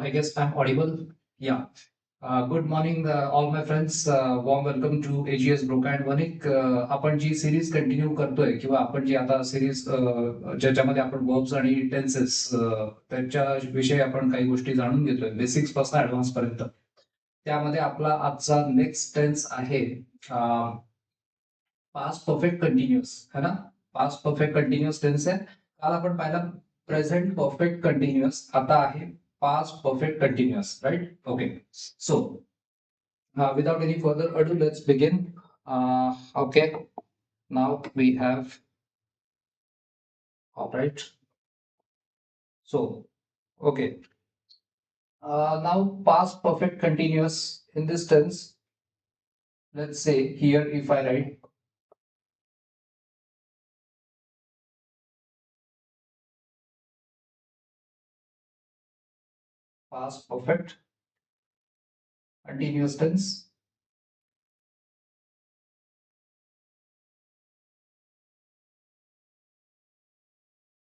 I guess I'm audible. Yeah. Good morning, all my friends. Warm welcome to AGS Broca and Vanik. आपण जी series continue करतोय किंवा आपण जी आता series ज्याच्यामध्ये आपण वर्ब्स आणि टेन्सेस त्यांच्या विषयी आपण काही गोष्टी जाणून घेतोय बेसिक्स पासून ऍडव्हान्स पर्यंत. त्यामध्ये आपला आजचा नेक्स्ट टेन्स आहे पास्ट परफेक्ट कंटिन्युअस है ना. पास्ट परफेक्ट कंटिन्युअस टेन्स आहे. काल आपण पाहिला प्रेझेंट परफेक्ट कंटिन्युअस, आता आहे past perfect continuous, right? Okay. So, without any further ado, let's begin. Okay. Now we have, all right. So, okay. Now past perfect continuous in this tense. Let's say here if I write past perfect continuous tense.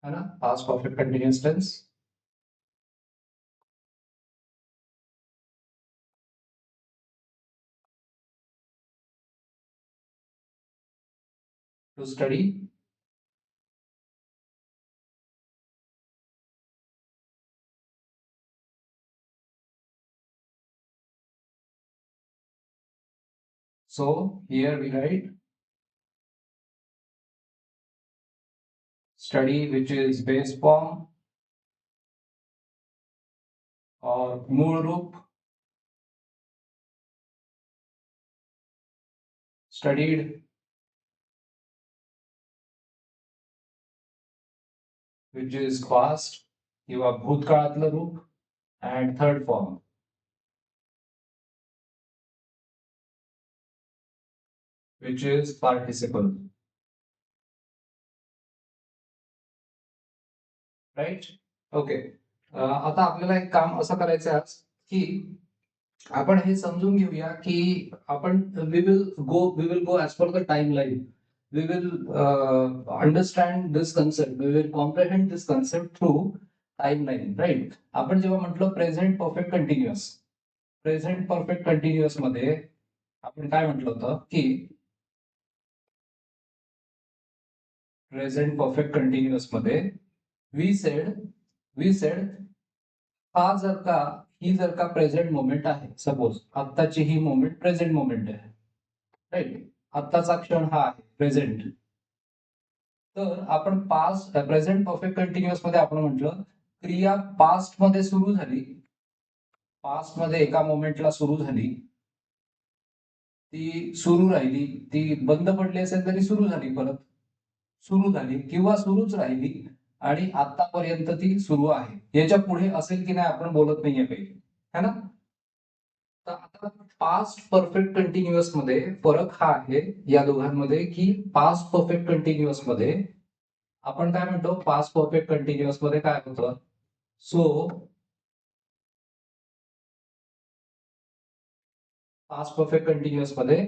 है ना, past perfect continuous tense. To study. So here we write study, which is base form or मूल रूप. Studied, which is past किंवा भूतकाळातलं रूप. And third form, which is participle. Right? Okay. आता आपल्याला एक काम असं करायचं आहे आज की आपण हे समजून घेऊया की आपण we will go as per the time line. We will understand this concept, we will comprehend this concept through time line. Right? आपण जेव्हा म्हटलं present perfect continuous, present perfect continuous मध्ये आपण काय म्हटलं होतं की प्रेझेंट परफेक्ट कंटिन्युअस मध्ये वी सेड हा जर का प्रेझेंट मोमेंट आहे, सपोज आत्ताची ही मोमेंट प्रेझेंट मोमेंट आहे, राईट? आत्ताचा क्षण हा आहे प्रेझेंट. तर आपण पास्ट प्रेझेंट परफेक्ट कंटिन्युअस मध्ये आपण म्हटलं क्रिया पास्ट मध्ये सुरू झाली, पास्ट मध्ये एका मोमेंटला सुरू झाली, ती सुरू राहिली, ती बंद पडली असेल तरी सुरू झाली, परत सुरू झाली किंवा सुरूच राहिली आणि आतापर्यंत ती सुरू आहे. याच्या पुढे असेल की नाही आपण बोलत नाहीये काही, है ना. तर आता पास्ट परफेक्ट कंटिन्युअस मध्ये फरक हा आहे या दोघांमध्ये की पास्ट परफेक्ट कंटिन्युअस मध्ये आपण काय म्हणतो, पास्ट परफेक्ट कंटिन्युअस मध्ये काय होतं. सो पास्ट परफेक्ट कंटिन्युअस मध्ये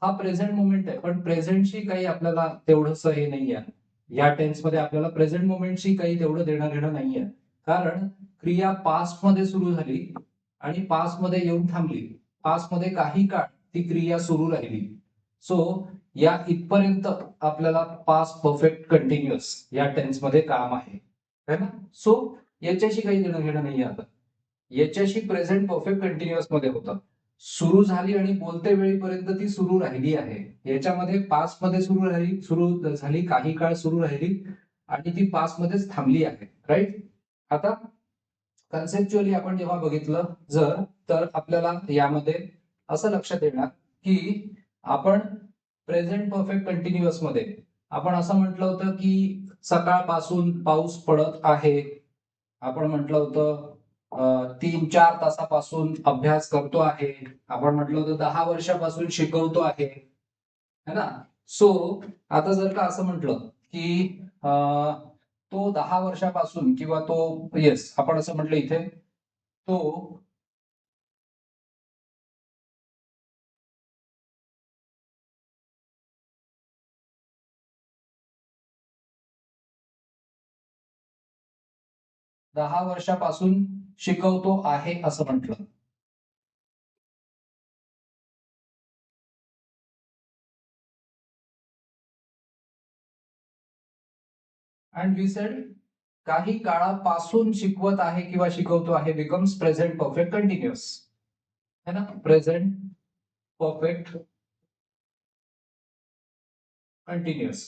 हा प्रेझेंट मोमेंट आहे, पण प्रेझेंटशी काही आपल्याला तेवढंसं हे नाही आहे. या टेन्स मध्ये आपल्याला प्रेझेंट मोमेंटशी काही तेवढं देणं घेणं नाहीये, कारण क्रिया पास्ट मध्ये सुरू झाली आणि पास्ट मध्ये येऊन थांबली. पास्ट मध्ये काही काळ ती क्रिया सुरू राहिली. सो या इथपर्यंत आपल्याला पास्ट परफेक्ट कंटिन्युअस या टेन्स मध्ये काम आहे, है ना. सो याच्याशी काही देणं घेणं नाही आता. याच्याशी प्रेझेंट परफेक्ट कंटिन्युअस मध्ये होतं, सुरू झाली आणि बोलते वेळीपर्यंत ती सुरू राहिली आहे. याच्यामध्ये पास्ट मध्ये सुरू झाली, काही काळ सुरू राहिली आणि ती पास्ट मध्येच थांबली आहे. राईट? आता कन्सेप्च्युअली आपण जेव्हा बघितलं तर आपल्याला यामध्ये असं लक्षात येणार की आपण प्रेझेंट परफेक्ट कंटिन्युअस मध्ये आपण असं म्हटलं होतं की सकाळपासून पाऊस पडत आहे. आपण म्हटलं होतं 3-4 तासापासून अभ्यास करतो आहे. आपण म्हटलं होतं 10 वर्षापासून शिकवतो आहे, है ना. सो आता जर का असं म्हटलं की तो 10 वर्षापासून किंवा तो, येस, आपण असं म्हटलं इथे तो 10 वर्षापासून शिकवतो आहे असं म्हटलं. अँड वी सेड काही काळापासून शिकवत आहे किंवा शिकवतो आहे बिकम्स प्रेझेंट परफेक्ट कंटिन्युअस है ना. Present perfect continuous.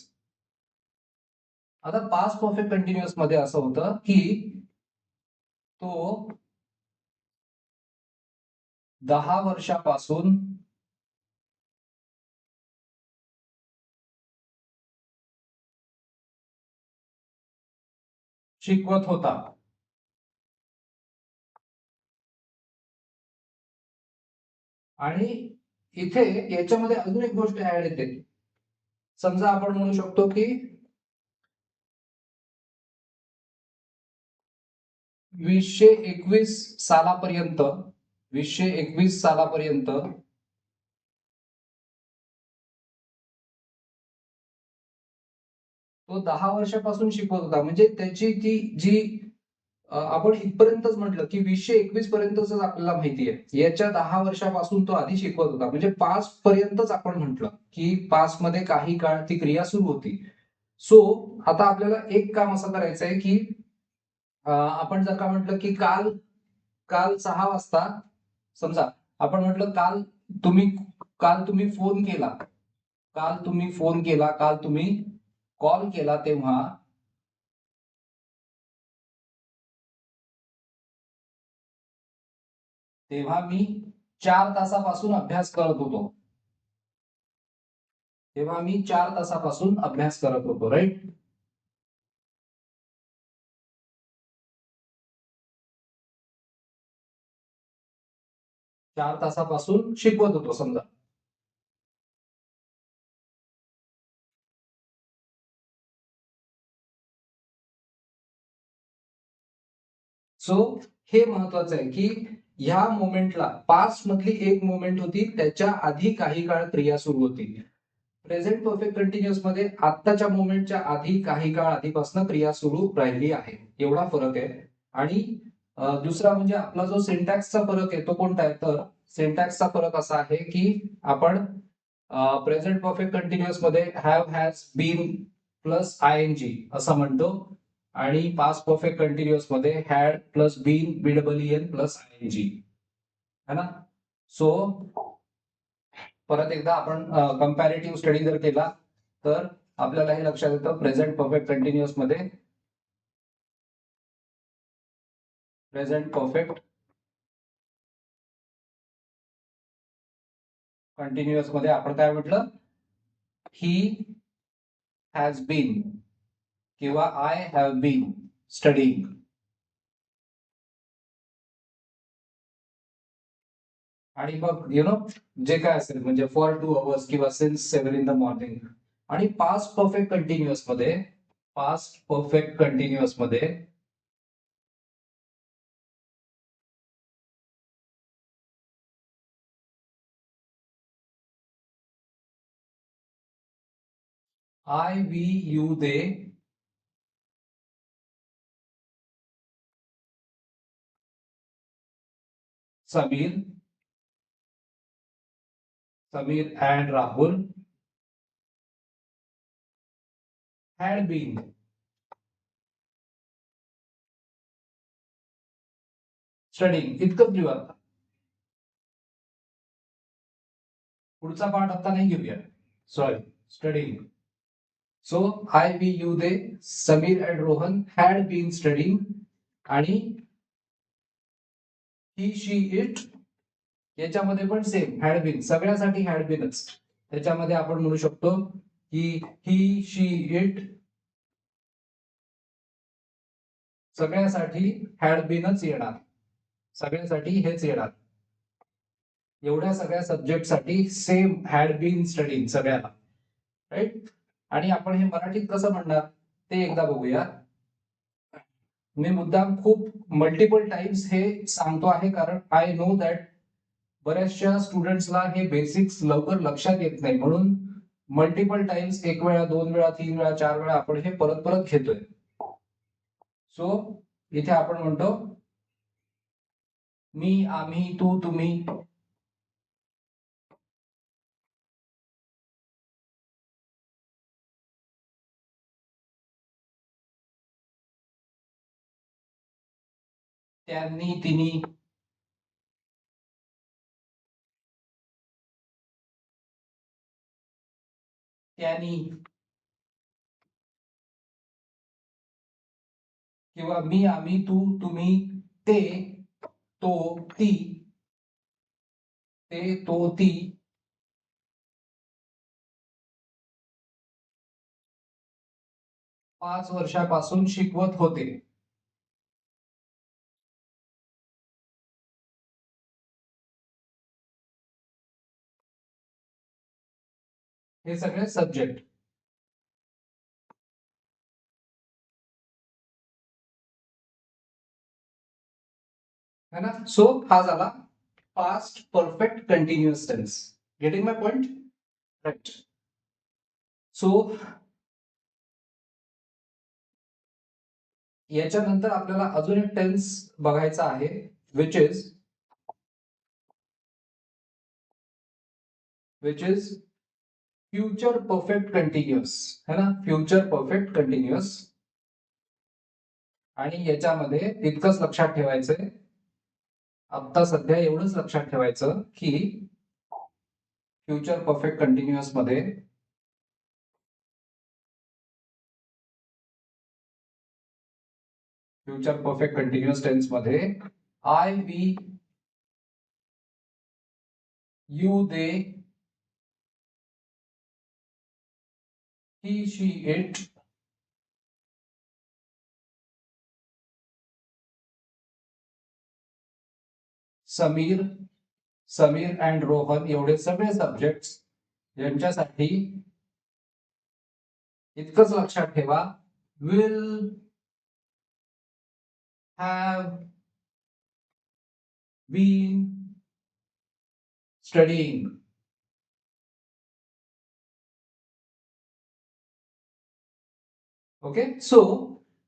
आता पास्ट परफेक्ट कंटिन्युअस मध्ये असं होतं की तो 10 वर्षापासून शिकवत होता. आणि इथे याच्यामध्ये अजून एक गोष्ट ऍड येते. समजा आपण म्हणू शकतो की 2021 सालापर्यंत 2021 सालापर्यंत तो 10 वर्षापासून शिकवत होता. म्हणजे त्याची ती जी आपण इथपर्यंतच म्हटलं की 2021 पर्यंतच आपल्याला माहिती आहे. याच्या 10 वर्षापासून तो आधी शिकवत होता. म्हणजे पास्ट पर्यंतच आपण म्हटलं की पास्ट मध्ये काही काळ ती क्रिया सुरू होती. सो आता आपल्याला एक काम असं करायचं आहे की आपण जर का म्हटलं की काल काल 6 वाजता समजा आपण म्हटलं तुम्ही काल तुम्ही फोन केला काल तुम्ही कॉल केला तेव्हा मी 4 तासापासून अभ्यास करत होतो. तेव्हा मी 4 तासापासून अभ्यास करत होतो. राईट. 4 तासापासून शिकवत होतो समजा. सो हे महत्वाचं आहे की ह्या मोमेंटला पास्ट मधली एक मोमेंट होती, त्याच्या आधी काही काळ क्रिया सुरू होती. प्रेझेंट परफेक्ट कंटिन्युअस मध्ये आत्ताच्या मोमेंटच्या आधी काही काळ आधीपासून क्रिया सुरू राहिली आहे, एवढा फरक आहे. आणि दुसरा म्हणजे आपला जो सिंटॅक्सचा फरक आहे तो कोणता आहे, तर सिंटॅक्सचा फरक असा आहे की आपण प्रेझेंट परफेक्ट कंटिन्युअस मध्ये have has been plus I N G असं म्हणतो आणि पास्ट परफेक्ट कंटिन्युअस मध्ये had plus been BWN plus I N G है ना. सो परत एकदा आपण कंपॅरेटिव्ह स्टडी जर केला तर आपल्याला हे लक्षात येतं प्रेझेंट परफेक्ट कंटिन्युअस मध्ये प्रेझेंट परफेक्ट कंटिन्युअस मध्ये आपण काय म्हटलं, ही हॅज बीन किंवा आय हॅव बीन स्टडीइंग. आणि मग जे काय असेल म्हणजे फॉर 2 अवर्स किंवा सिन्स 7 इन द मॉर्निंग. आणि पास्ट परफेक्ट कंटिन्युअस मध्ये I we you they Sameer and Rahul had been studying. इतकंच लिहू आता. पुढचा पार्ट आता नाही घेऊया. Sorry, studying. So I we you they Sameer and Rohan had been studying. आणि ही शी इट याच्यामध्ये पण सेम हॅड बीन, सगळ्यासाठी हॅड बीनच. त्याच्यामध्ये आपण म्हणू शकतो की ही शी इट सगळ्यासाठी हॅड बीनच येणार, सगळ्यासाठी हेच येणार. एवढ्या सगळ्या सब्जेक्टसाठी सेम हॅड बीन स्टडीइंग सगळ्याला. राईट. आणि आपण हे मराठीत कसं म्हणणार ते एकदा बघूया. मी मुद्दाम खूप मल्टिपल टाइम्स हे सांगतो आहे कारण आय नो दॅट बऱ्याचशा स्टुडंट्सला हे बेसिक्स लवकर लक्षात येत नाही, म्हणून मल्टिपल टाइम्स, 1 वेळा 2 वेळा 3 वेळा 4 वेळा आपण हे परत परत घेतोय. सो इथे आपण म्हणतो मी, आम्ही, तू, तुम्ही. त्यांनी, तिनी. त्यांनी. किंवा मी, आम्ही, तू, तुम्ही, ते, तो, ती, ते, तो, ती. 5 वर्षापासून शिकवत होते. हे सगळे सब्जेक्ट है ना. सो हा झाला past perfect continuous tense. Getting my point. Right. So याच्यानंतर आपल्याला अजून एक टेन्स बघायचा आहे, which is future perfect continuous, है ना. Future perfect continuous. आणि याच्यामध्ये इतकंच लक्षात ठेवायचंय, आता सध्या एवढंच लक्षात ठेवायचं की फ्युचर परफेक्ट कंटिन्युअस मध्ये फ्युचर परफेक्ट कंटिन्युअस टेन्स मध्ये I, we, you, they, he, she, it, Sameer, Sameer and Rohan एवढे सगळे सब्जेक्ट यांच्यासाठी इतकंच लक्षात ठेवा, will have been studying. Okay. So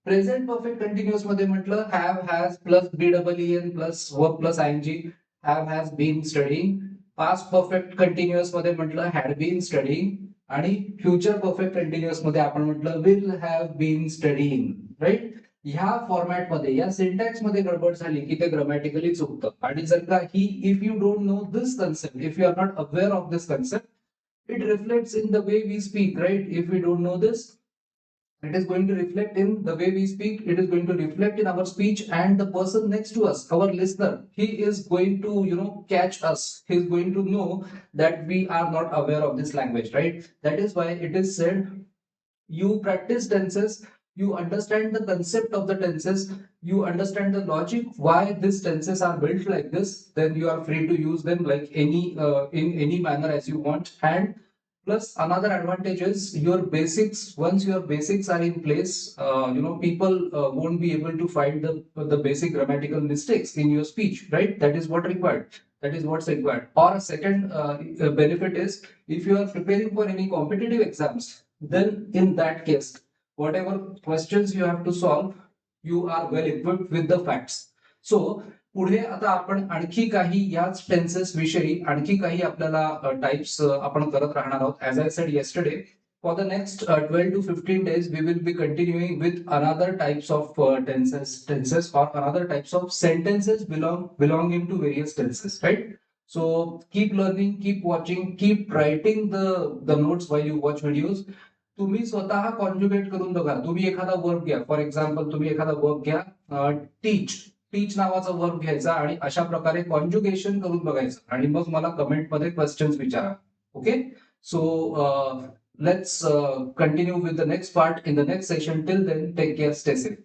present perfect continuous मध्ये म्हटलं have, has plus B double E N plus verb plus I N G, have, has been studying. Past perfect continuous मध्ये म्हटलं हॅड बीन स्टडीइंग. आणि future perfect continuous मध्ये आपण म्हटलं will have been studying. Right. ह्या format मध्ये, या syntax मध्ये गडबड झाली की ते ग्रामॅटिकली चुकतं. आणि जर का ही, if you don't know this concept, if you are not aware of this concept, it reflects in the way we speak, right? If we don't know this, it is going to reflect in the way we speak, it is going to reflect in our speech, and the person next to us, our listener, he is going to, catch us, he is going to know that we are not aware of this language, right? That is why it is said, you practice tenses, you understand the concept of the tenses, you understand the logic why these tenses are built like this, then you are free to use them like any in any manner as you want. And plus another advantage is your basics, once your basics are in place, people won't be able to find the basic grammatical mistakes in your speech, right? That is what required, that is what's required. Or a second benefit is, if you are preparing for any competitive exams, then in that case, whatever questions you have to solve, you are well equipped with the facts. So पुढे आता आपण आणखी काही याच tenses विषयी आणखी काही आपल्याला टाइप्स आपण करत राहणार आहोत. As I said yesterday, for the next 12 to 15 days we will be continuing with another types of tenses or another types of sentences belonging to various tenses, right? So keep learning, keep watching, keep writing the notes while you watch videos. तुम्ही स्वतः conjugate करून बघा. तुम्ही एखादा verb घ्या, for example तुम्ही एखादा verb घ्या, टीच, टीच नावाचा वर्ब घ्यायचा आणि अशा प्रकारे कॉन्जुगेशन करून बघायचं आणि मग मला कमेंट मध्ये क्वेश्चन्स विचारा. Okay. So let's continue with the next part in the next session. Till then, take care, stay safe.